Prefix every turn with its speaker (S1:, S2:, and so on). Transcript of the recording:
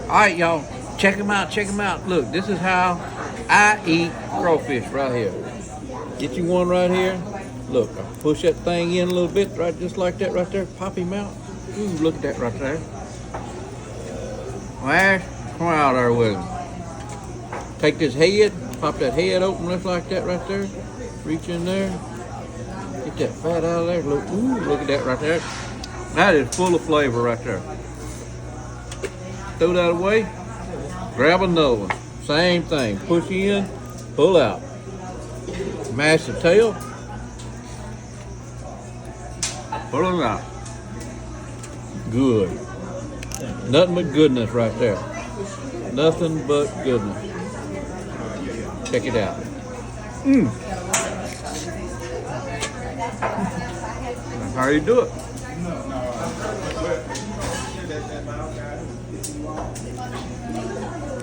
S1: All right, y'all, check them out. Check them out. Look, this is how I eat crawfish right here. Get you one right here. Look, I push that thing in a little bit, right, just like that right there. Pop him out. Ooh, look at that right there. Ash, come out there with him. Take this head, pop that head open just like that right there. Reach in there. Get that fat out of there. Look, ooh, look at that right there. That is full of flavor right there. Throw that away. Grab another one. Same thing. Push in, pull out. Mash the tail. Pull them out. Good. Nothing but goodness right there. Nothing but goodness. Check it out. That's how you do it.